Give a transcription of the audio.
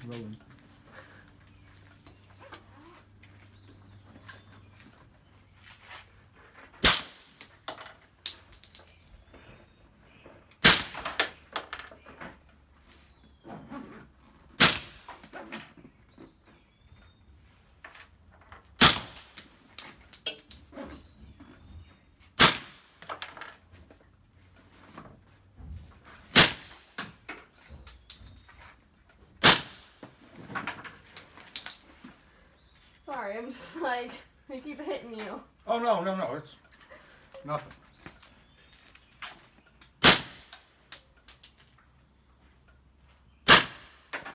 rolling. Sorry, I'm just like, I keep hitting you. Oh, no, it's nothing.